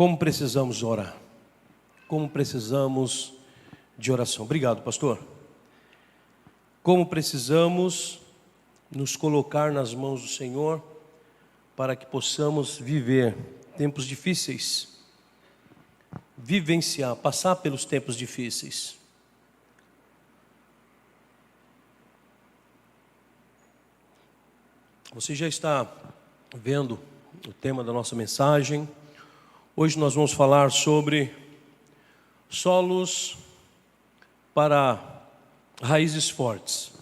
Como precisamos orar. Como precisamos de oração. Obrigado, pastor. Como precisamos nos colocar nas mãos do Senhor para que possamos viver tempos difíceis, vivenciar, passar pelos tempos difíceis. Você já está vendo o tema da nossa mensagem. Hoje nós vamos falar sobre solos para raízes fortes.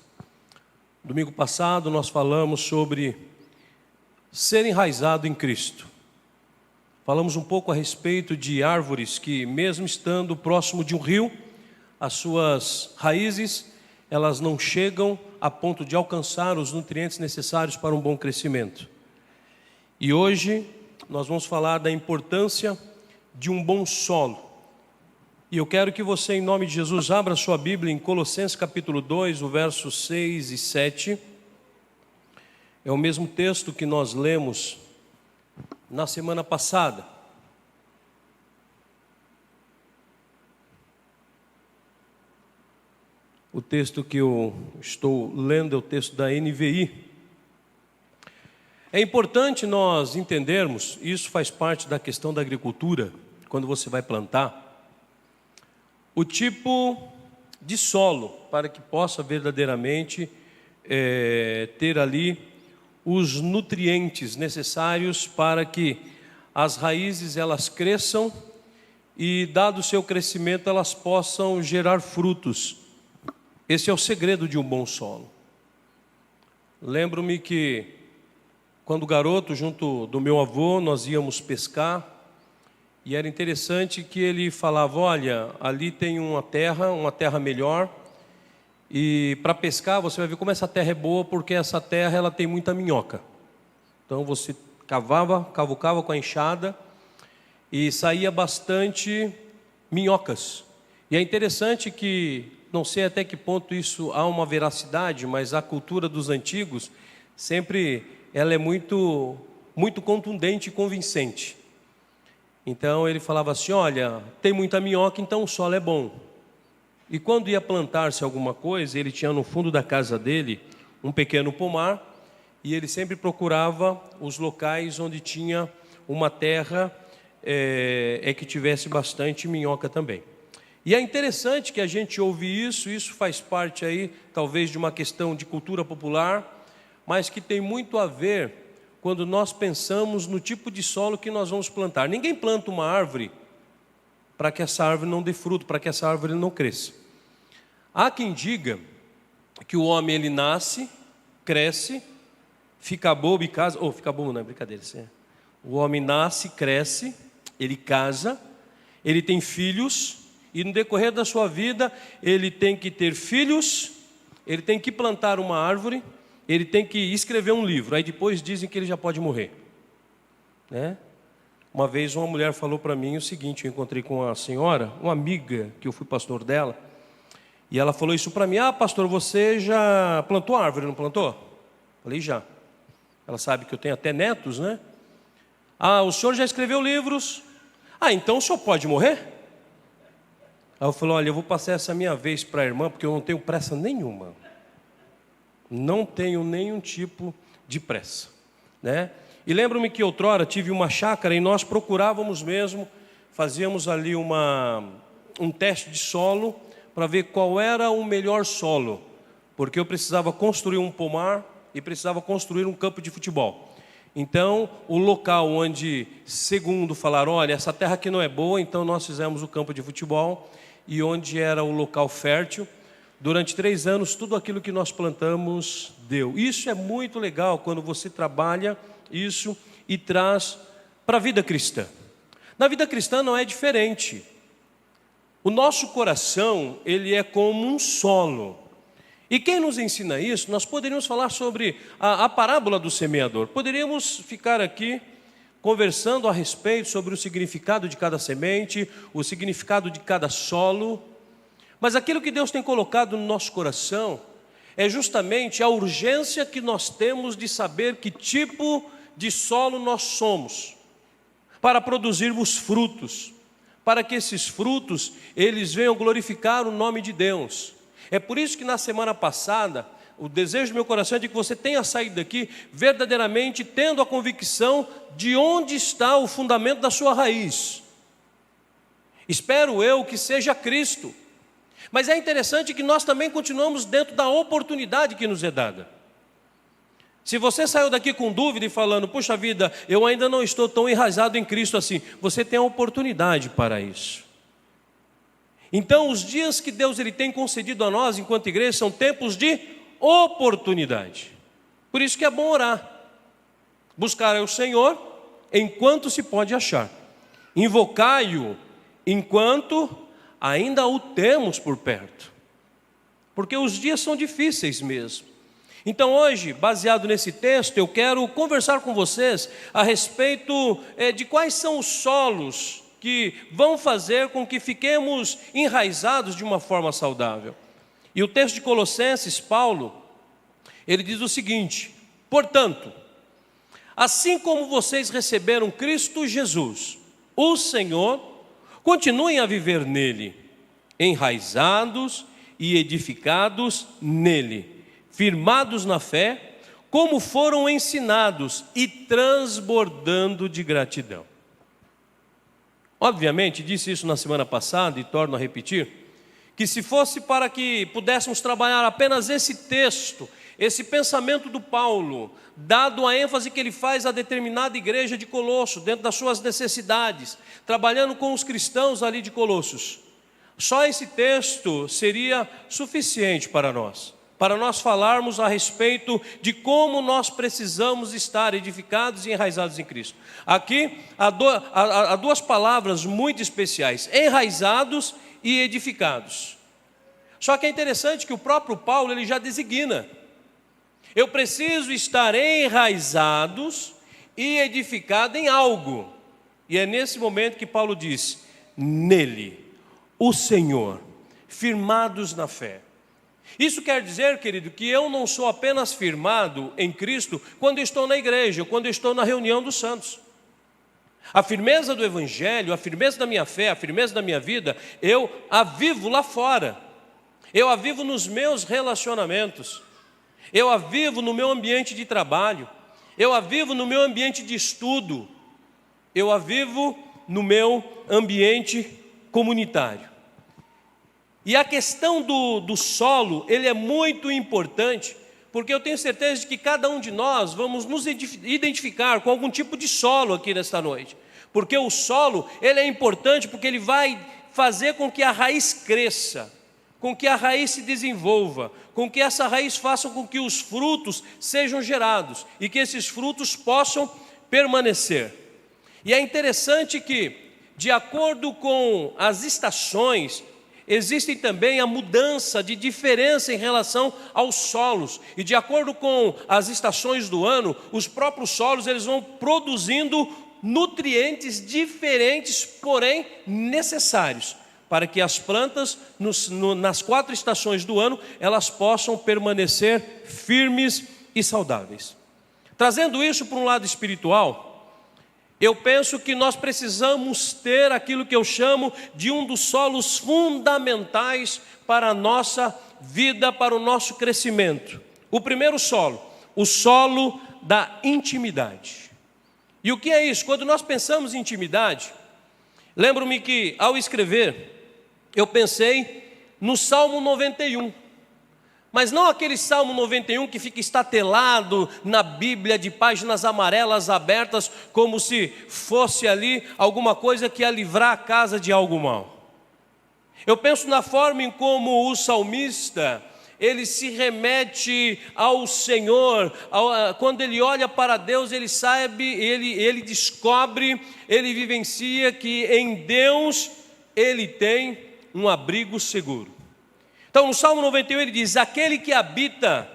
Domingo passado nós falamos sobre ser enraizado em Cristo. Falamos um pouco a respeito de árvores que, mesmo estando próximo de um rio, as suas raízes, elas não chegam a ponto de alcançar os nutrientes necessários para um bom crescimento. E hoje nós vamos falar da importância de um bom solo. E eu quero que você, em nome de Jesus, abra sua Bíblia em Colossenses capítulo 2, o verso 6 e 7. É o mesmo texto que nós lemos na semana passada. O texto que eu estou lendo é o texto da NVI. É importante nós entendermos, isso faz parte da questão da agricultura, quando você vai plantar, o tipo de solo, para que possa verdadeiramente ter ali os nutrientes necessários para que as raízes elas cresçam e, dado o seu crescimento, elas possam gerar frutos. Esse é o segredo de um bom solo. Lembro-me que, quando garoto, junto do meu avô, nós íamos pescar, e era interessante que ele falava, olha, ali tem uma terra melhor, e para pescar você vai ver como essa terra é boa, porque essa terra ela tem muita minhoca. Então você cavucava com a enxada, e saía bastante minhocas. E é interessante que, não sei até que ponto isso há uma veracidade, mas a cultura dos antigos, sempre ela é muito contundente e convincente. Então ele falava assim, olha, tem muita minhoca, então o solo é bom. E quando ia plantar-se alguma coisa, ele tinha no fundo da casa dele um pequeno pomar, e ele sempre procurava os locais onde tinha uma terra que tivesse bastante minhoca também. E é interessante que a gente ouve isso faz parte aí, talvez, de uma questão de cultura popular, mas que tem muito a ver quando nós pensamos no tipo de solo que nós vamos plantar. Ninguém planta uma árvore para que essa árvore não dê fruto, para que essa árvore não cresça. Há quem diga que o homem ele nasce, cresce, fica bobo e casa. Fica bobo não é brincadeira. O homem nasce, cresce, ele casa, ele tem filhos, e no decorrer da sua vida ele tem que ter filhos, ele tem que plantar uma árvore, ele tem que escrever um livro, aí depois dizem que ele já pode morrer, né? Uma vez uma mulher falou para mim o seguinte, eu encontrei com uma senhora, uma amiga, que eu fui pastor dela, e ela falou isso para mim, pastor, você já plantou árvore, não plantou? Falei, já. Ela sabe que eu tenho até netos, né? O senhor já escreveu livros? Então o senhor pode morrer? Aí eu falei, olha, eu vou passar essa minha vez para a irmã, porque eu não tenho pressa nenhuma. Não tenho nenhum tipo de pressa, né? E lembro-me que outrora tive uma chácara e nós procurávamos mesmo, fazíamos ali um teste de solo para ver qual era o melhor solo, porque eu precisava construir um pomar e precisava construir um campo de futebol. Então, o local onde, segundo falaram, olha, essa terra aqui não é boa, então nós fizemos o campo de futebol, e onde era o local fértil, durante 3 anos, tudo aquilo que nós plantamos deu. Isso é muito legal quando você trabalha isso e traz para a vida cristã. Na vida cristã não é diferente. O nosso coração, ele é como um solo. E quem nos ensina isso? Nós poderíamos falar sobre a parábola do semeador. Poderíamos ficar aqui conversando a respeito sobre o significado de cada semente, o significado de cada solo. Mas aquilo que Deus tem colocado no nosso coração é justamente a urgência que nós temos de saber que tipo de solo nós somos. para produzirmos frutos, para que esses frutos, eles venham glorificar o nome de Deus. É por isso que na semana passada, o desejo do meu coração é de que você tenha saído daqui verdadeiramente tendo a convicção de onde está o fundamento da sua raiz. Espero eu que seja Cristo. Mas é interessante que nós também continuamos dentro da oportunidade que nos é dada. Se você saiu daqui com dúvida e falando, puxa vida, eu ainda não estou tão enraizado em Cristo assim, você tem a oportunidade para isso. Então, os dias que Deus ele tem concedido a nós, enquanto igreja, são tempos de oportunidade. Por isso que é bom orar. Buscar ao Senhor enquanto se pode achar. Invocai-o enquanto ainda o temos por perto. Porque os dias são difíceis mesmo. Então hoje, baseado nesse texto, eu quero conversar com vocês a respeito de quais são os solos que vão fazer com que fiquemos enraizados de uma forma saudável. E o texto de Colossenses, Paulo, ele diz o seguinte: portanto, assim como vocês receberam Cristo Jesus, o Senhor, continuem a viver nele, enraizados e edificados nele, firmados na fé, como foram ensinados e transbordando de gratidão. Obviamente, disse isso na semana passada e torno a repetir, que se fosse para que pudéssemos trabalhar apenas esse texto, esse pensamento do Paulo, dado a ênfase que ele faz a determinada igreja de Colosso, dentro das suas necessidades, trabalhando com os cristãos ali de Colossos, só esse texto seria suficiente para nós falarmos a respeito de como nós precisamos estar edificados e enraizados em Cristo. Aqui há duas palavras muito especiais: enraizados e edificados. Só que é interessante que o próprio Paulo ele já designa: eu preciso estar enraizados e edificado em algo. E é nesse momento que Paulo diz: nele, o Senhor, firmados na fé. Isso quer dizer, querido, que eu não sou apenas firmado em Cristo quando eu estou na igreja, quando eu estou na reunião dos santos. A firmeza do Evangelho, a firmeza da minha fé, a firmeza da minha vida, eu a vivo lá fora. Eu a vivo nos meus relacionamentos. Eu a vivo no meu ambiente de trabalho. Eu a vivo no meu ambiente de estudo. Eu a vivo no meu ambiente comunitário. E a questão do solo, ele é muito importante, porque eu tenho certeza de que cada um de nós vamos nos identificar com algum tipo de solo aqui nesta noite. Porque o solo, ele é importante porque ele vai fazer com que a raiz cresça, com que a raiz se desenvolva, com que essa raiz faça com que os frutos sejam gerados e que esses frutos possam permanecer. E é interessante que, de acordo com as estações, existe também a mudança de diferença em relação aos solos. E de acordo com as estações do ano, os próprios solos eles vão produzindo nutrientes diferentes, porém necessários, para que as plantas, nas 4 estações do ano, elas possam permanecer firmes e saudáveis. Trazendo isso para um lado espiritual, eu penso que nós precisamos ter aquilo que eu chamo de um dos solos fundamentais para a nossa vida, para o nosso crescimento. O primeiro solo, o solo da intimidade. E o que é isso? Quando nós pensamos em intimidade, lembro-me que ao escrever, eu pensei no Salmo 91. Mas não aquele Salmo 91 que fica estatelado na Bíblia de páginas amarelas abertas, como se fosse ali alguma coisa que ia livrar a casa de algo mal. Eu penso na forma em como o salmista, ele se remete ao Senhor, quando ele olha para Deus, ele sabe, ele descobre, ele vivencia que em Deus ele tem um abrigo seguro. Então no Salmo 91 ele diz: aquele que habita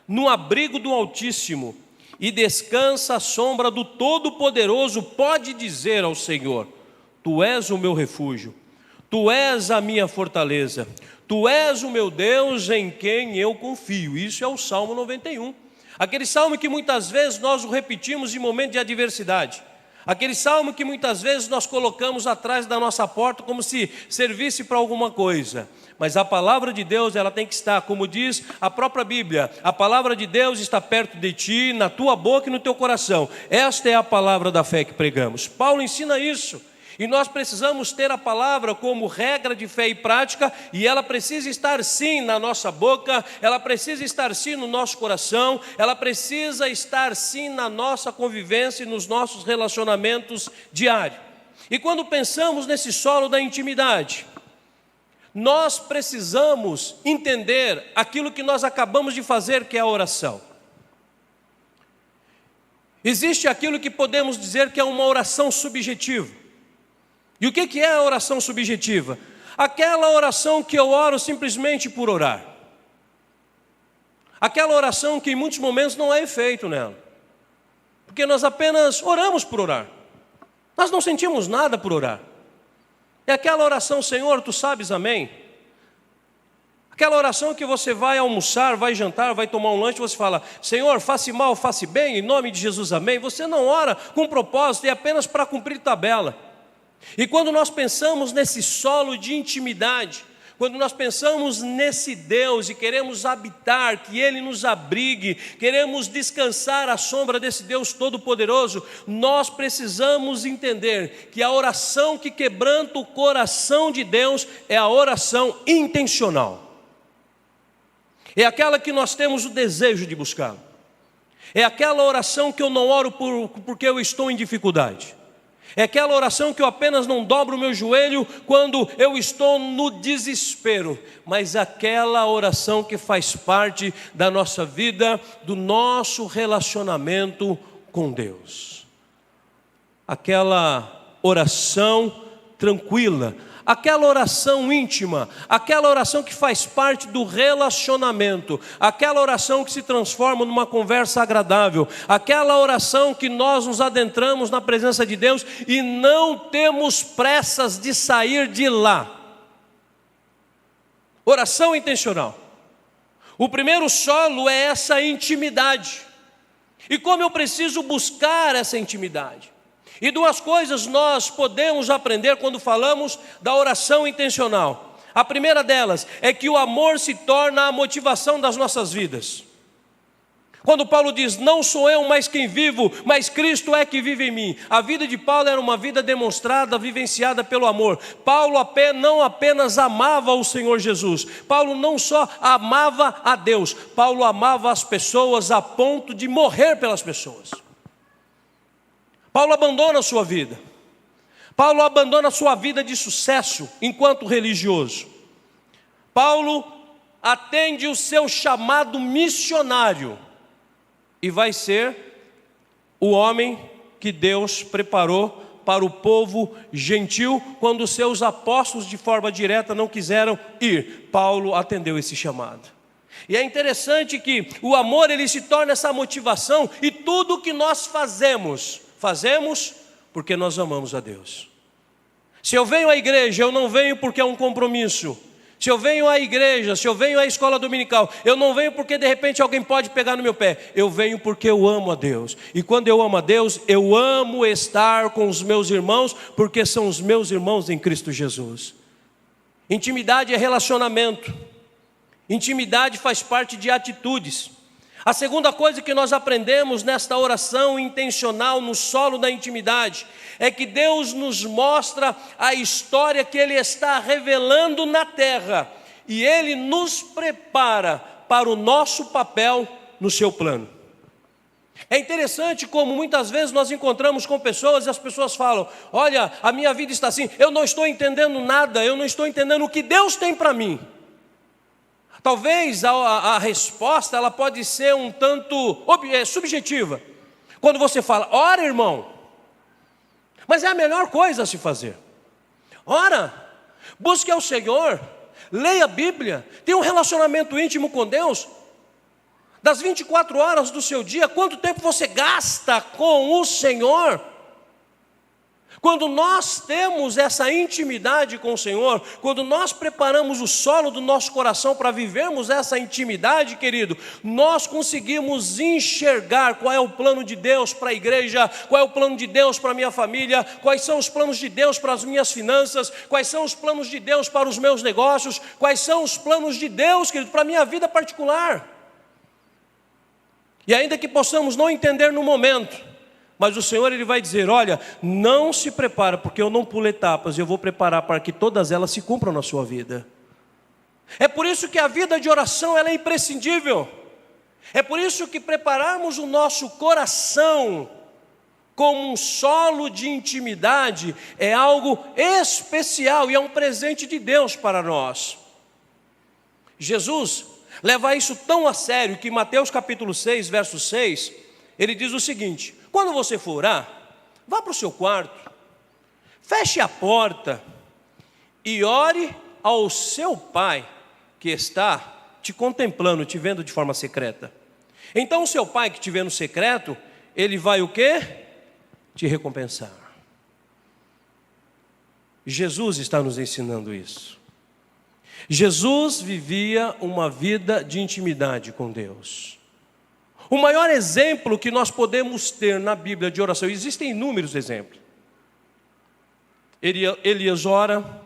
no abrigo do Altíssimo e descansa à sombra do Todo-Poderoso pode dizer ao Senhor: Tu és o meu refúgio, Tu és a minha fortaleza, Tu és o meu Deus em quem eu confio. Isso é o Salmo 91. Aquele salmo que muitas vezes nós o repetimos em momentos de adversidade. Aquele salmo que muitas vezes nós colocamos atrás da nossa porta como se servisse para alguma coisa. Mas a palavra de Deus, ela tem que estar, como diz a própria Bíblia, a palavra de Deus está perto de ti, na tua boca e no teu coração. Esta é a palavra da fé que pregamos. Paulo ensina isso. E nós precisamos ter a palavra como regra de fé e prática, e ela precisa estar sim na nossa boca, ela precisa estar sim no nosso coração, ela precisa estar sim na nossa convivência e nos nossos relacionamentos diários. E quando pensamos nesse solo da intimidade, nós precisamos entender aquilo que nós acabamos de fazer, que é a oração. Existe aquilo que podemos dizer que é uma oração subjetiva. E o que é a oração subjetiva? Aquela oração que eu oro simplesmente por orar. Aquela oração que em muitos momentos não há efeito nela. Porque nós apenas oramos por orar. Nós não sentimos nada por orar. É aquela oração, Senhor, tu sabes, amém? Aquela oração que você vai almoçar, vai jantar, vai tomar um lanche, você fala, Senhor, faça mal, faça bem, em nome de Jesus, amém? Você não ora com propósito, é apenas para cumprir tabela. E quando nós pensamos nesse solo de intimidade, quando nós pensamos nesse Deus e queremos habitar, que Ele nos abrigue, queremos descansar à sombra desse Deus Todo-Poderoso, nós precisamos entender que a oração que quebranta o coração de Deus é a oração intencional. É aquela que nós temos o desejo de buscar. É aquela oração que eu não oro porque eu estou em dificuldade. É aquela oração que eu apenas não dobro o meu joelho quando eu estou no desespero, mas aquela oração que faz parte da nossa vida, do nosso relacionamento com Deus. Aquela oração tranquila, aquela oração íntima, aquela oração que faz parte do relacionamento, aquela oração que se transforma numa conversa agradável, aquela oração que nós nos adentramos na presença de Deus e não temos pressas de sair de lá. Oração intencional. O primeiro solo é essa intimidade. E como eu preciso buscar essa intimidade? E duas coisas nós podemos aprender quando falamos da oração intencional. A primeira delas é que o amor se torna a motivação das nossas vidas. Quando Paulo diz, não sou eu mais quem vivo, mas Cristo é que vive em mim. A vida de Paulo era uma vida demonstrada, vivenciada pelo amor. Paulo não apenas amava o Senhor Jesus. Paulo não só amava a Deus. Paulo amava as pessoas a ponto de morrer pelas pessoas. Paulo abandona a sua vida. Paulo abandona a sua vida de sucesso enquanto religioso. Paulo atende o seu chamado missionário e vai ser o homem que Deus preparou para o povo gentil quando seus apóstolos de forma direta não quiseram ir. Paulo atendeu esse chamado. E é interessante que o amor ele se torna essa motivação e tudo que nós fazemos porque nós amamos a Deus. Se eu venho à igreja, eu não venho porque é um compromisso. Se eu venho à igreja, se eu venho à escola dominical, eu não venho porque de repente alguém pode pegar no meu pé. Eu venho porque eu amo a Deus. E quando eu amo a Deus, eu amo estar com os meus irmãos, porque são os meus irmãos em Cristo Jesus. Intimidade é relacionamento. Intimidade faz parte de atitudes. A segunda coisa que nós aprendemos nesta oração intencional no solo da intimidade é que Deus nos mostra a história que Ele está revelando na terra e Ele nos prepara para o nosso papel no seu plano. É interessante como muitas vezes nós encontramos com pessoas e as pessoas falam, olha, a minha vida está assim, eu não estou entendendo nada, eu não estou entendendo o que Deus tem para mim. Talvez a resposta ela pode ser um tanto subjetiva. Quando você fala, ora irmão, mas é a melhor coisa a se fazer. Ora, busque ao Senhor, leia a Bíblia, tenha um relacionamento íntimo com Deus. Das 24 horas do seu dia, quanto tempo você gasta com o Senhor? Quando nós temos essa intimidade com o Senhor, quando nós preparamos o solo do nosso coração para vivermos essa intimidade, querido, nós conseguimos enxergar qual é o plano de Deus para a igreja, qual é o plano de Deus para a minha família, quais são os planos de Deus para as minhas finanças, quais são os planos de Deus para os meus negócios, quais são os planos de Deus, querido, para a minha vida particular. E ainda que possamos não entender no momento, mas o Senhor Ele vai dizer, olha, não se prepara, porque eu não pulo etapas, eu vou preparar para que todas elas se cumpram na sua vida. É por isso que a vida de oração ela é imprescindível. É por isso que prepararmos o nosso coração como um solo de intimidade é algo especial e é um presente de Deus para nós. Jesus leva isso tão a sério que em Mateus capítulo 6, verso 6, ele diz o seguinte: quando você for orar, vá para o seu quarto, feche a porta e ore ao seu Pai que está te contemplando, te vendo de forma secreta. Então o seu Pai que te vê no secreto, Ele vai o quê? Te recompensar. Jesus está nos ensinando isso. Jesus vivia uma vida de intimidade com Deus. O maior exemplo que nós podemos ter na Bíblia de oração, existem inúmeros exemplos. Elias ora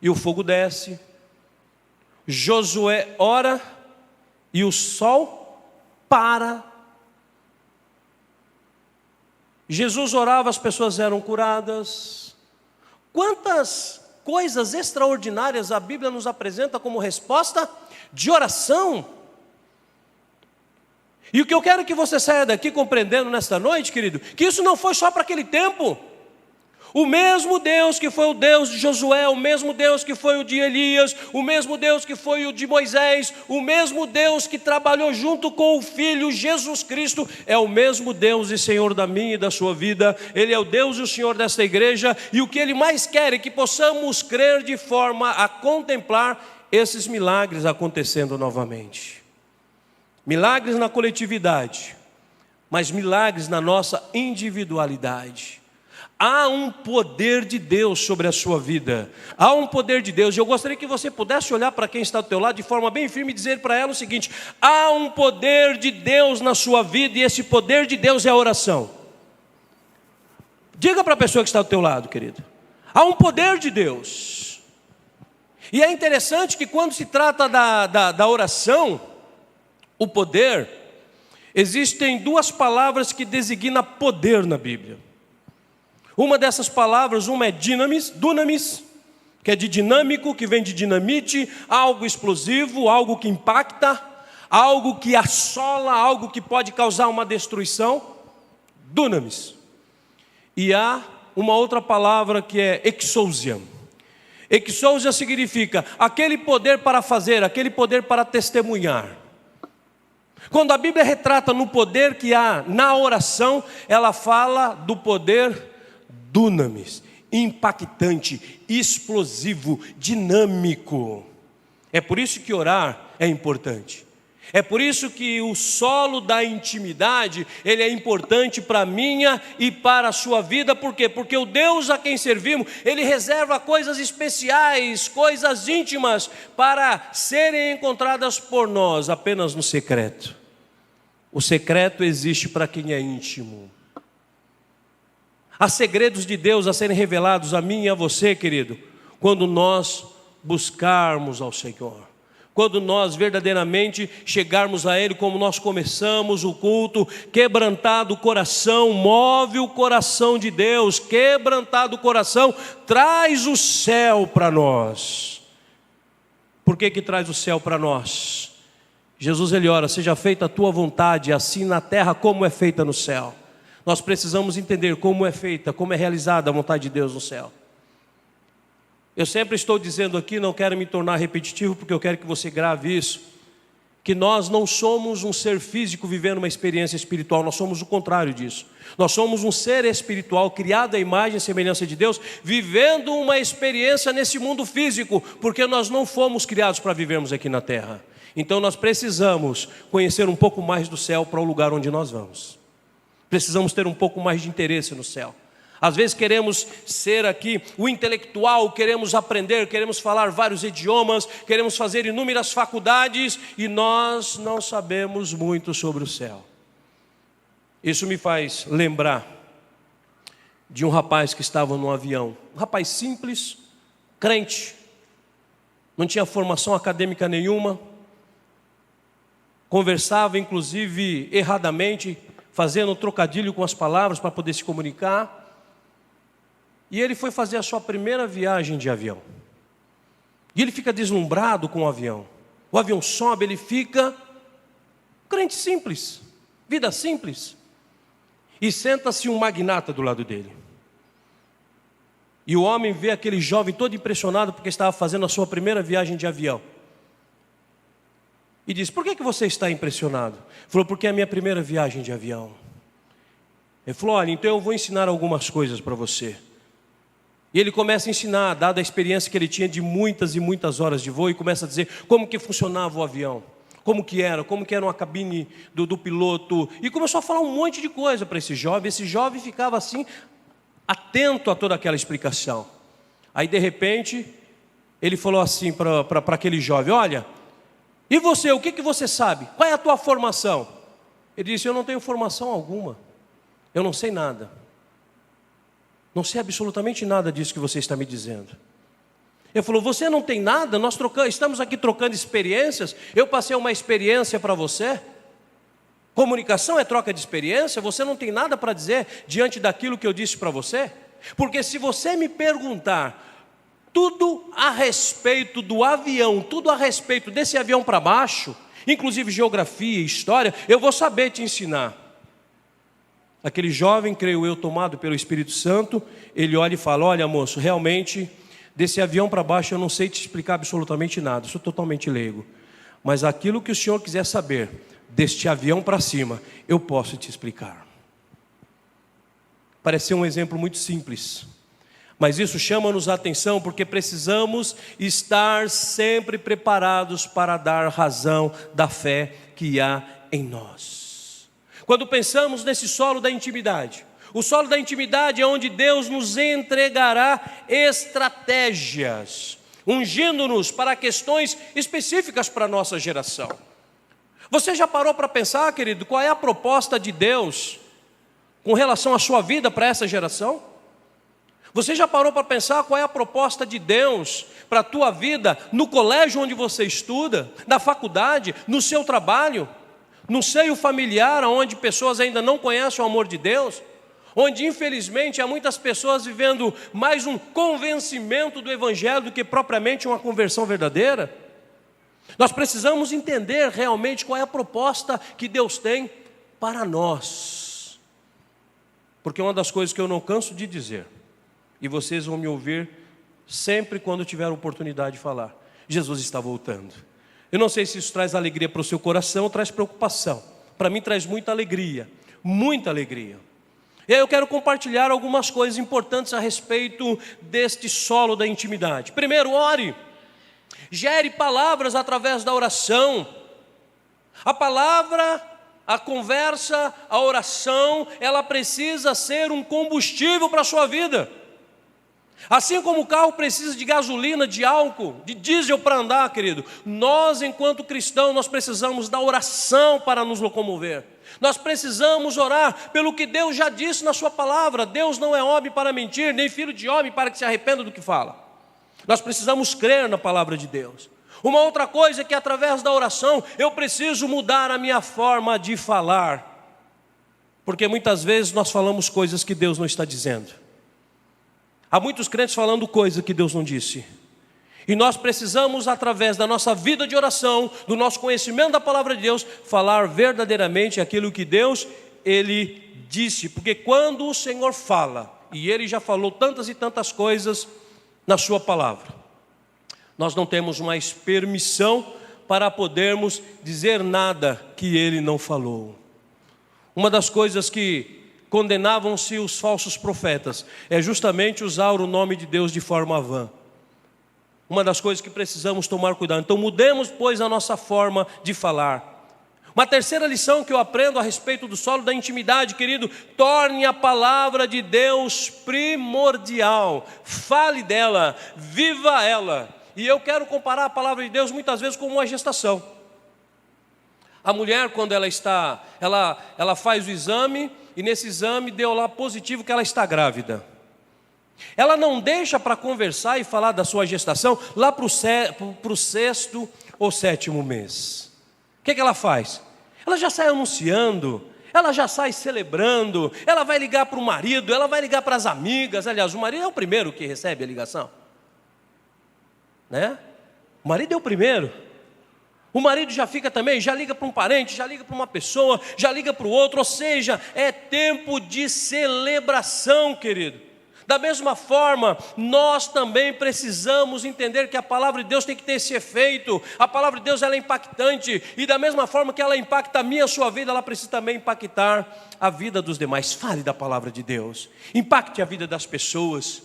e o fogo desce. Josué ora e o sol para. Jesus orava, as pessoas eram curadas. Quantas coisas extraordinárias a Bíblia nos apresenta como resposta de oração. E o que eu quero que você saia daqui compreendendo nesta noite, querido, que isso não foi só para aquele tempo. O mesmo Deus que foi o Deus de Josué, o mesmo Deus que foi o de Elias, o mesmo Deus que foi o de Moisés, o mesmo Deus que trabalhou junto com o Filho Jesus Cristo, é o mesmo Deus e Senhor da minha e da sua vida. Ele é o Deus e o Senhor desta igreja, e o que Ele mais quer é que possamos crer de forma a contemplar esses milagres acontecendo novamente. Milagres na coletividade, mas milagres na nossa individualidade. Há um poder de Deus sobre a sua vida. Há um poder de Deus. E eu gostaria que você pudesse olhar para quem está do teu lado de forma bem firme e dizer para ela o seguinte: há um poder de Deus na sua vida, e esse poder de Deus é a oração. Diga para a pessoa que está do teu lado, querido. Há um poder de Deus. E é interessante que quando se trata da oração, o poder, existem duas palavras que designam poder na Bíblia. Uma dessas palavras, uma é dunamis, que é de dinâmico, que vem de dinamite, algo explosivo, algo que impacta, algo que assola, algo que pode causar uma destruição, dunamis. E há uma outra palavra que é exousia. Exousia significa aquele poder para fazer, aquele poder para testemunhar. Quando a Bíblia retrata no poder que há na oração, ela fala do poder dunamis, impactante, explosivo, dinâmico. É por isso que orar é importante. É por isso que o solo da intimidade, ele é importante para a minha e para a sua vida. Por quê? Porque o Deus a quem servimos, Ele reserva coisas especiais, coisas íntimas, para serem encontradas por nós apenas no secreto. O secreto existe para quem é íntimo. Há segredos de Deus a serem revelados a mim e a você, querido, quando nós buscarmos ao Senhor. Quando nós verdadeiramente chegarmos a Ele, como nós começamos o culto, quebrantado o coração, move o coração de Deus, quebrantado o coração, traz o céu para nós. Por que traz o céu para nós? Jesus ele ora, seja feita a tua vontade, assim na terra como é feita no céu. Nós precisamos entender como é feita, como é realizada a vontade de Deus no céu. Eu sempre estou dizendo aqui, não quero me tornar repetitivo, porque eu quero que você grave isso, que nós não somos um ser físico vivendo uma experiência espiritual, nós somos o contrário disso. Nós somos um ser espiritual, criado à imagem e semelhança de Deus, vivendo uma experiência nesse mundo físico, porque nós não fomos criados para vivermos aqui na terra. Então nós precisamos conhecer um pouco mais do céu para o lugar onde nós vamos. Precisamos ter um pouco mais de interesse no céu. Às vezes queremos ser aqui o intelectual, queremos aprender, queremos falar vários idiomas, queremos fazer inúmeras faculdades e nós não sabemos muito sobre o céu. Isso me faz lembrar de um rapaz que estava no avião, um rapaz simples, crente, não tinha formação acadêmica nenhuma, conversava inclusive erradamente, fazendo um trocadilho com as palavras para poder se comunicar. E ele foi fazer a sua primeira viagem de avião. E ele fica deslumbrado com o avião. O avião sobe, ele fica crente simples, vida simples. E senta-se um magnata do lado dele. E o homem vê aquele jovem todo impressionado porque estava fazendo a sua primeira viagem de avião. E diz: por que você está impressionado? Ele falou: porque é a minha primeira viagem de avião. Ele falou: olha, então eu vou ensinar algumas coisas para você. E ele começa a ensinar, dada a experiência que ele tinha de muitas e muitas horas de voo, e começa a dizer como que funcionava o avião, como que era uma cabine do piloto, e começou a falar um monte de coisa para esse jovem. Esse jovem ficava assim, atento a toda aquela explicação. Aí de repente, ele falou assim para aquele jovem: olha, e você, o que você sabe? Qual é a tua formação? Ele disse: eu não tenho formação alguma, eu não sei nada. Não sei absolutamente nada disso que você está me dizendo. Ele falou: você não tem nada? Nós estamos aqui trocando experiências. Eu passei uma experiência para você. Comunicação é troca de experiência. Você não tem nada para dizer diante daquilo que eu disse para você? Porque se você me perguntar tudo a respeito do avião, tudo a respeito desse avião para baixo, inclusive geografia e história, eu vou saber te ensinar. Aquele jovem, creio eu, tomado pelo Espírito Santo, ele olha e fala: olha, moço, realmente, desse avião para baixo eu não sei te explicar absolutamente nada, eu sou totalmente leigo. Mas aquilo que o senhor quiser saber, deste avião para cima, eu posso te explicar. Parece ser um exemplo muito simples, mas isso chama-nos a atenção, porque precisamos estar sempre preparados para dar razão da fé que há em nós. Quando pensamos nesse solo da intimidade, o solo da intimidade é onde Deus nos entregará estratégias, ungindo-nos para questões específicas para a nossa geração. Você já parou para pensar, querido, qual é a proposta de Deus com relação à sua vida para essa geração? Você já parou para pensar qual é a proposta de Deus para a tua vida no colégio onde você estuda, na faculdade, no seu trabalho? No seio familiar, onde pessoas ainda não conhecem o amor de Deus, onde infelizmente há muitas pessoas vivendo mais um convencimento do Evangelho do que propriamente uma conversão verdadeira. Nós precisamos entender realmente qual é a proposta que Deus tem para nós. Porque uma das coisas que eu não canso de dizer, e vocês vão me ouvir sempre quando tiver a oportunidade de falar: Jesus está voltando. Eu não sei se isso traz alegria para o seu coração ou traz preocupação. Para mim traz muita alegria, muita alegria. E aí eu quero compartilhar algumas coisas importantes a respeito deste solo da intimidade. Primeiro, ore. Gere palavras através da oração. A palavra, a conversa, a oração, ela precisa ser um combustível para a sua vida. Assim como o carro precisa de gasolina, de álcool, de diesel para andar, querido, nós, enquanto cristãos, nós precisamos da oração para nos locomover. Nós precisamos orar pelo que Deus já disse na sua palavra. Deus não é homem para mentir, nem filho de homem para que se arrependa do que fala. Nós precisamos crer na palavra de Deus. Uma outra coisa é que através da oração eu preciso mudar a minha forma de falar, porque muitas vezes nós falamos coisas que Deus não está dizendo. Há muitos crentes falando coisas que Deus não disse. E nós precisamos, através da nossa vida de oração, do nosso conhecimento da palavra de Deus, falar verdadeiramente aquilo que Deus, Ele disse. Porque quando o Senhor fala, e Ele já falou tantas e tantas coisas na sua palavra, nós não temos mais permissão para podermos dizer nada que Ele não falou. Uma das coisas que condenavam-se os falsos profetas é justamente usar o nome de Deus de forma vã. Uma das coisas que precisamos tomar cuidado. Então mudemos, pois, a nossa forma de falar. Uma terceira lição que eu aprendo a respeito do solo da intimidade, querido: torne a palavra de Deus primordial, fale dela, viva ela. E eu quero comparar a palavra de Deus muitas vezes com uma gestação. A mulher, quando ela faz o exame, e nesse exame deu lá positivo que ela está grávida. Ela não deixa para conversar e falar da sua gestação lá para o 6º ou 7º mês. O que ela faz? Ela já sai anunciando, ela já sai celebrando, ela vai ligar para o marido, ela vai ligar para as amigas. Aliás, o marido é o primeiro que recebe a ligação, né? O marido é o primeiro. O marido já fica também, já liga para um parente, já liga para uma pessoa, já liga para o outro. Ou seja, é tempo de celebração, querido. Da mesma forma, nós também precisamos entender que a palavra de Deus tem que ter esse efeito. A palavra de Deus, ela é impactante, e da mesma forma que ela impacta a minha, a sua vida, ela precisa também impactar a vida dos demais. Fale da palavra de Deus, impacte a vida das pessoas,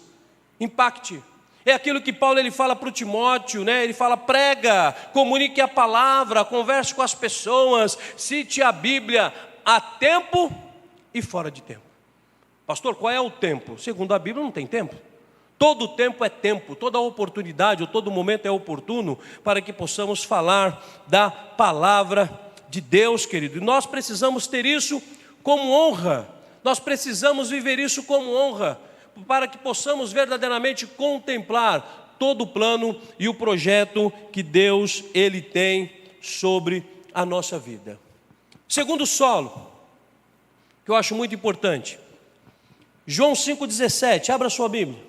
impacte. É aquilo que Paulo ele fala para o Timóteo, né? Ele fala: prega, comunique a palavra, converse com as pessoas, cite a Bíblia a tempo e fora de tempo. Pastor, qual é o tempo? Segundo a Bíblia, não tem tempo. Todo tempo é tempo, toda oportunidade ou todo momento é oportuno para que possamos falar da palavra de Deus, querido. E nós precisamos ter isso como honra, nós precisamos viver isso como honra, para que possamos verdadeiramente contemplar todo o plano e o projeto que Deus ele tem sobre a nossa vida. Segundo solo, que eu acho muito importante, João 5,17, abra sua Bíblia.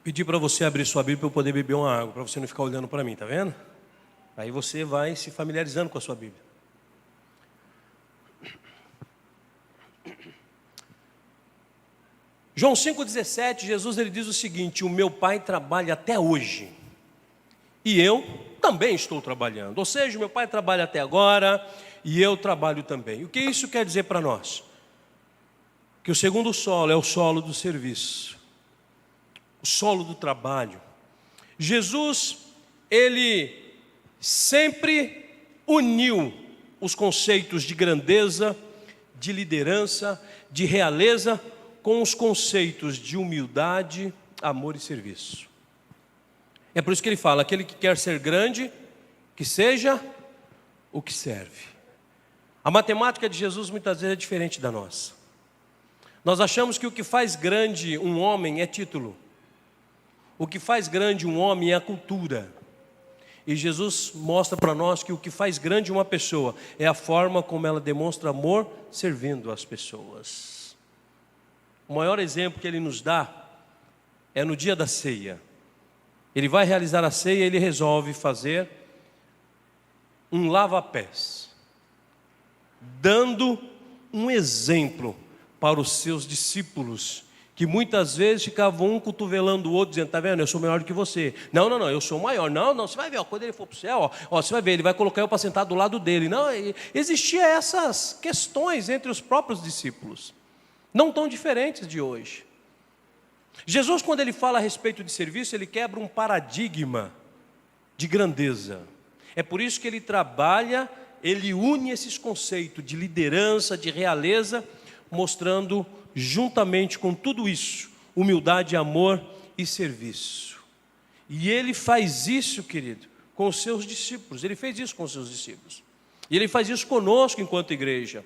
Pedi para você abrir sua Bíblia para eu poder beber uma água, para você não ficar olhando para mim, tá vendo? Aí você vai se familiarizando com a sua Bíblia. João 5,17, Jesus ele diz o seguinte: o meu Pai trabalha até hoje, e eu também estou trabalhando. Ou seja, o meu Pai trabalha até agora, e eu trabalho também. O que isso quer dizer para nós? Que o segundo solo é o solo do serviço, o solo do trabalho. Jesus, ele sempre uniu os conceitos de grandeza, de liderança, de realeza, com os conceitos de humildade, amor e serviço. É por isso que ele fala: aquele que quer ser grande, que seja o que serve. A matemática de Jesus muitas vezes é diferente da nossa. Nós achamos que o que faz grande um homem é título. O que faz grande um homem é a cultura. E Jesus mostra para nós que o que faz grande uma pessoa é a forma como ela demonstra amor servindo as pessoas. O maior exemplo que ele nos dá é no dia da ceia. Ele vai realizar a ceia e ele resolve fazer um lava-pés, dando um exemplo para os seus discípulos, que muitas vezes ficavam um cotovelando o outro, dizendo: está vendo, eu sou maior do que você. Não, eu sou maior. Não, você vai ver, quando ele for para o céu, você vai ver, ele vai colocar eu para sentar do lado dele. Não, existia essas questões entre os próprios discípulos, não tão diferentes de hoje. Jesus, quando ele fala a respeito de serviço, ele quebra um paradigma de grandeza. É por isso que ele trabalha, ele une esses conceitos de liderança, de realeza, mostrando juntamente com tudo isso, humildade, amor e serviço. E ele faz isso, querido, com os seus discípulos. Ele fez isso com os seus discípulos. E ele faz isso conosco enquanto igreja.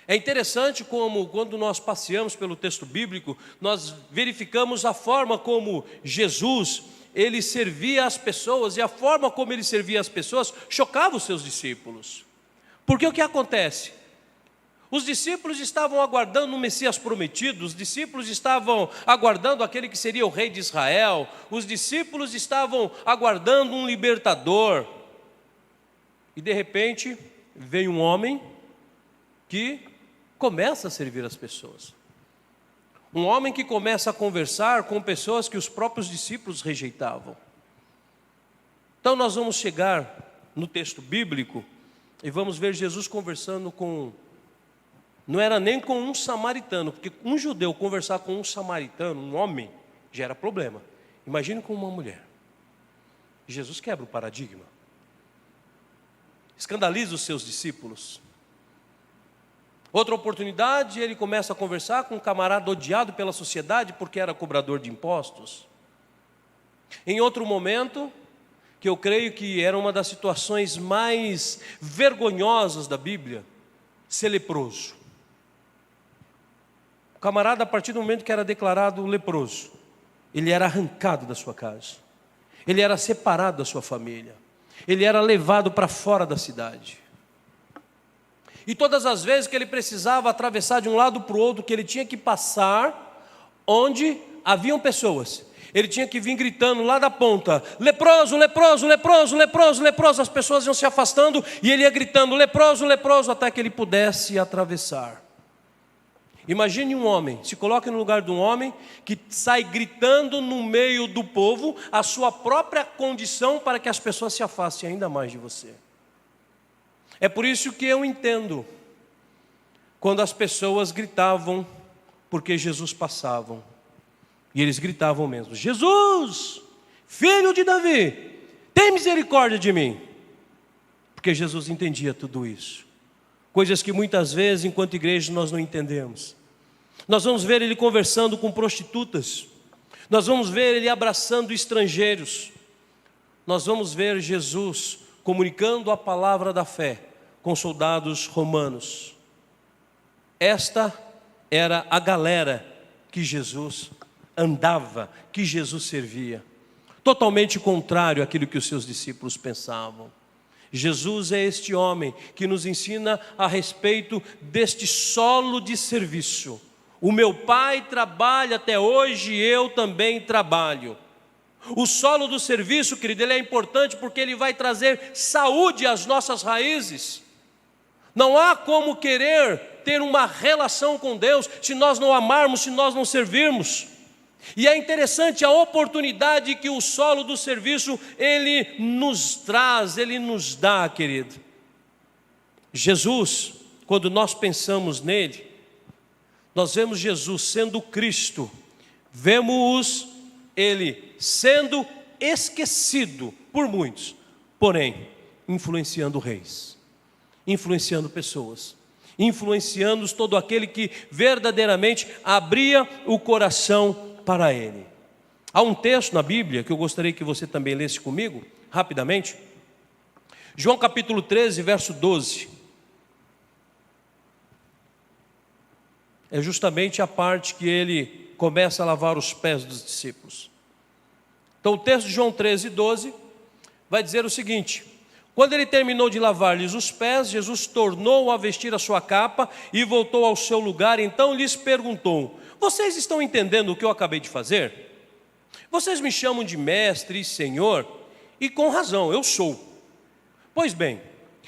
É interessante como, quando nós passeamos pelo texto bíblico, nós verificamos a forma como Jesus, ele servia as pessoas, e a forma como ele servia as pessoas chocava os seus discípulos. Porque o que acontece? Os discípulos estavam aguardando um Messias prometido, os discípulos estavam aguardando aquele que seria o rei de Israel, os discípulos estavam aguardando um libertador. E de repente, vem um homem que começa a servir as pessoas. Um homem que começa a conversar com pessoas que os próprios discípulos rejeitavam. Então nós vamos chegar no texto bíblico e vamos ver Jesus conversando com não era nem com um samaritano, porque um judeu conversar com um samaritano, um homem, já era problema. Imagine com uma mulher. Jesus quebra o paradigma. Escandaliza os seus discípulos. Outra oportunidade, ele começa a conversar com um camarada odiado pela sociedade porque era cobrador de impostos. Em outro momento, que eu creio que era uma das situações mais vergonhosas da Bíblia, ser leproso. O camarada, a partir do momento que era declarado leproso, ele era arrancado da sua casa, ele era separado da sua família, ele era levado para fora da cidade. E todas as vezes que ele precisava atravessar de um lado para o outro, que ele tinha que passar onde haviam pessoas, ele tinha que vir gritando lá da ponta: leproso, leproso, leproso, leproso, leproso. As pessoas iam se afastando e ele ia gritando: leproso, leproso, até que ele pudesse atravessar. Imagine um homem, se coloque no lugar de um homem que sai gritando no meio do povo a sua própria condição para que as pessoas se afastem ainda mais de você. É por isso que eu entendo quando as pessoas gritavam porque Jesus passava. E eles gritavam mesmo: Jesus, filho de Davi, tem misericórdia de mim. Porque Jesus entendia tudo isso. Coisas que muitas vezes, enquanto igreja, nós não entendemos. Nós vamos ver ele conversando com prostitutas. Nós vamos ver ele abraçando estrangeiros. Nós vamos ver Jesus comunicando a palavra da fé com soldados romanos. Esta era a galera que Jesus andava, que Jesus servia. Totalmente contrário àquilo que os seus discípulos pensavam. Jesus é este homem que nos ensina a respeito deste solo de serviço. O meu Pai trabalha até hoje e eu também trabalho. O solo do serviço, querido, ele é importante porque ele vai trazer saúde às nossas raízes. Não há como querer ter uma relação com Deus se nós não amarmos, se nós não servirmos. E é interessante a oportunidade que o solo do serviço, ele nos traz, ele nos dá, querido. Jesus, quando nós pensamos nele, nós vemos Jesus sendo Cristo, vemos ele sendo esquecido por muitos, porém, influenciando reis, influenciando pessoas, influenciando todo aquele que verdadeiramente abria o coração para ele. Há um texto na Bíblia que eu gostaria que você também lesse comigo, rapidamente. João capítulo 13, verso 12. É justamente a parte que ele começa a lavar os pés dos discípulos. Então o texto de João 13, 12 vai dizer o seguinte: quando ele terminou de lavar-lhes os pés, Jesus tornou a vestir a sua capa e voltou ao seu lugar. Então lhes perguntou: vocês estão entendendo o que eu acabei de fazer? Vocês me chamam de mestre e senhor, e com razão, eu sou. Pois bem,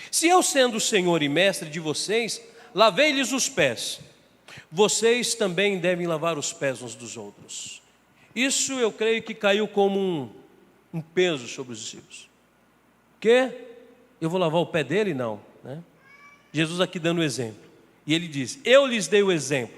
se eu sendo Senhor e mestre de vocês, lavei-lhes os pés, vocês também devem lavar os pés uns dos outros. Isso eu creio que caiu como um peso sobre os discípulos. Que? Eu vou lavar o pé dele? Não, né? Jesus aqui dando o exemplo. E ele diz: eu lhes dei o exemplo,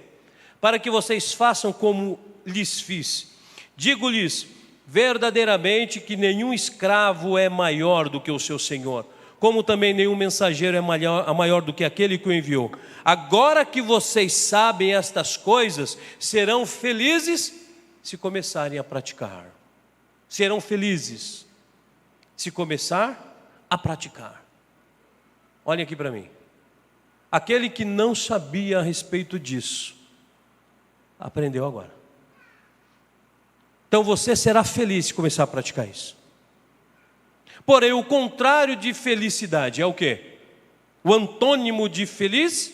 para que vocês façam como lhes fiz. Digo-lhes verdadeiramente que nenhum escravo é maior do que o seu senhor, como também nenhum mensageiro é maior do que aquele que o enviou. Agora que vocês sabem estas coisas, serão felizes se começarem a praticar. Serão felizes se começar a praticar. Olhem aqui para mim. Aquele que não sabia a respeito disso, aprendeu agora. Então você será feliz se começar a praticar isso. Porém, o contrário de felicidade é o quê? O antônimo de feliz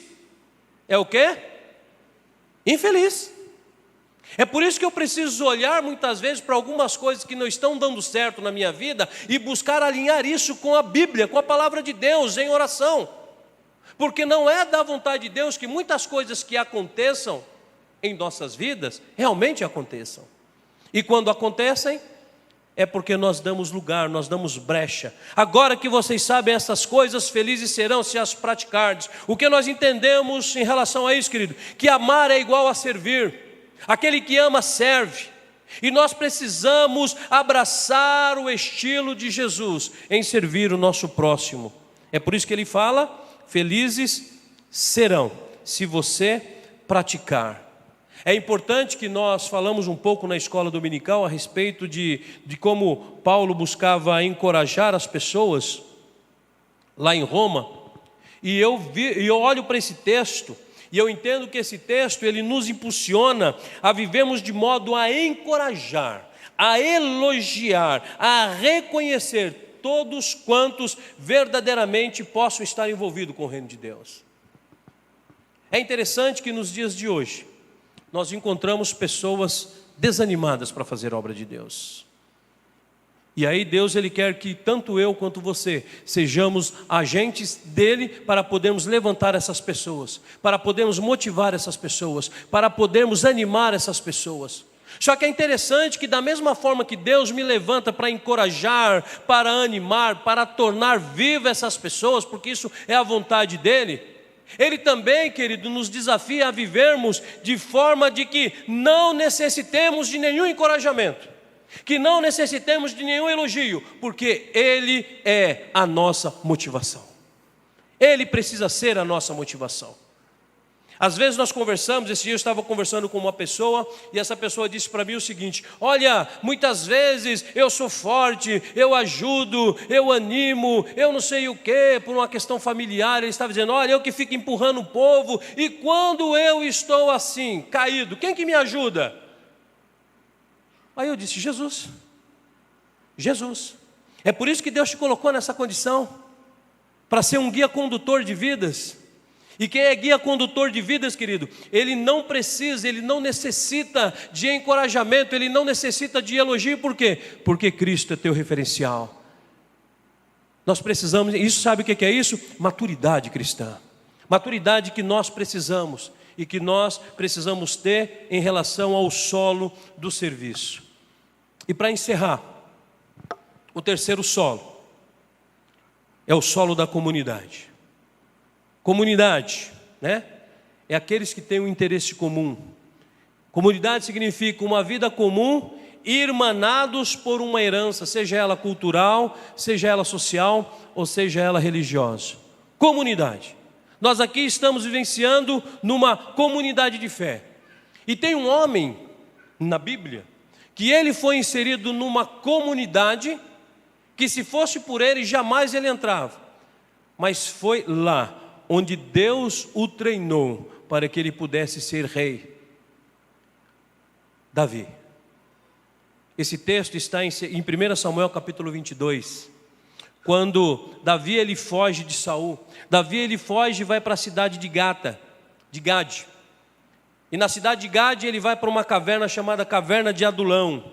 é o quê? Infeliz. É por isso que eu preciso olhar muitas vezes para algumas coisas que não estão dando certo na minha vida e buscar alinhar isso com a Bíblia, com a palavra de Deus, em oração. Porque não é da vontade de Deus que muitas coisas que aconteçam em nossas vidas realmente aconteçam. E quando acontecem, é porque nós damos lugar, nós damos brecha. Agora que vocês sabem essas coisas, felizes serão se as praticardes. O que nós entendemos em relação a isso, querido? Que amar é igual a servir. Aquele que ama serve. E nós precisamos abraçar o estilo de Jesus em servir o nosso próximo. É por isso que ele fala: felizes serão se você praticar. É importante que nós falamos um pouco na escola dominical a respeito de como Paulo buscava encorajar as pessoas lá em Roma. E eu olho para esse texto e eu entendo que esse texto ele nos impulsiona a vivermos de modo a encorajar, a elogiar, a reconhecer todos quantos verdadeiramente possam estar envolvidos com o reino de Deus. É interessante que nos dias de hoje nós encontramos pessoas desanimadas para fazer a obra de Deus. E aí Deus ele quer que tanto eu quanto você sejamos agentes dele para podermos levantar essas pessoas, para podermos motivar essas pessoas, para podermos animar essas pessoas. Só que é interessante que da mesma forma que Deus me levanta para encorajar, para animar, para tornar viva essas pessoas, porque isso é a vontade dele, Ele também, querido, nos desafia a vivermos de forma de que não necessitemos de nenhum encorajamento, que não necessitemos de nenhum elogio, porque Ele é a nossa motivação. Ele precisa ser a nossa motivação. Às vezes nós conversamos, esse dia eu estava conversando com uma pessoa, e essa pessoa disse para mim o seguinte: olha, muitas vezes eu sou forte, eu ajudo, eu animo, eu não sei o que, por uma questão familiar. Ele estava dizendo: olha, eu que fico empurrando o povo, e quando eu estou assim, caído, quem que me ajuda? Aí eu disse: Jesus. Jesus. É por isso que Deus te colocou nessa condição, para ser um guia condutor de vidas. E quem é guia condutor de vidas, querido, ele não precisa, ele não necessita de encorajamento, ele não necessita de elogio. Por quê? Porque Cristo é teu referencial. Nós precisamos, isso sabe o que é isso? Maturidade cristã. Maturidade que nós precisamos e que nós precisamos ter em relação ao solo do serviço. E para encerrar, o terceiro solo é o solo da comunidade. Comunidade, né? É aqueles que têm um interesse comum. Comunidade significa uma vida comum, irmanados por uma herança, seja ela cultural, seja ela social, ou seja ela religiosa. Comunidade. Nós aqui estamos vivenciando numa comunidade de fé. E tem um homem na Bíblia que ele foi inserido numa comunidade que, se fosse por ele, jamais ele entrava. Mas foi lá onde Deus o treinou para que ele pudesse ser rei. Davi. Esse texto está em 1 Samuel capítulo 22. Quando Davi ele foge de Saul. Davi ele foge e vai para a cidade de Gade. E na cidade de Gade ele vai para uma caverna chamada Caverna de Adulão.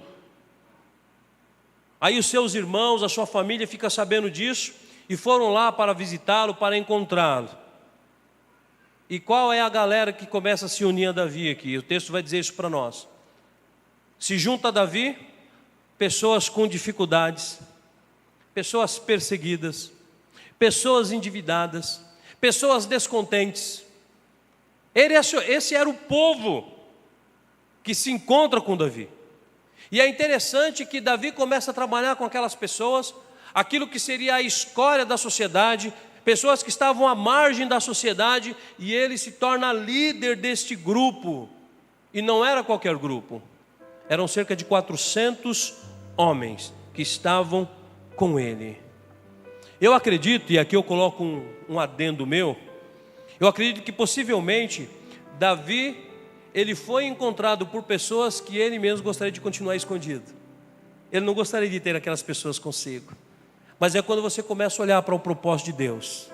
Aí os seus irmãos, a sua família fica sabendo disso e foram lá para visitá-lo, para encontrá-lo. E qual é a galera que começa a se unir a Davi aqui? O texto vai dizer isso para nós. Se junta a Davi pessoas com dificuldades, pessoas perseguidas, pessoas endividadas, pessoas descontentes. Esse era o povo que se encontra com Davi. E é interessante que Davi começa a trabalhar com aquelas pessoas, aquilo que seria a escória da sociedade, pessoas que estavam à margem da sociedade, e ele se torna líder deste grupo. E não era qualquer grupo, eram cerca de 400 homens que estavam com ele. Eu acredito, e aqui eu coloco um adendo meu, eu acredito que possivelmente Davi, ele foi encontrado por pessoas que ele mesmo gostaria de continuar escondido. Ele não gostaria de ter aquelas pessoas consigo. Mas é quando você começa a olhar para o propósito de Deus.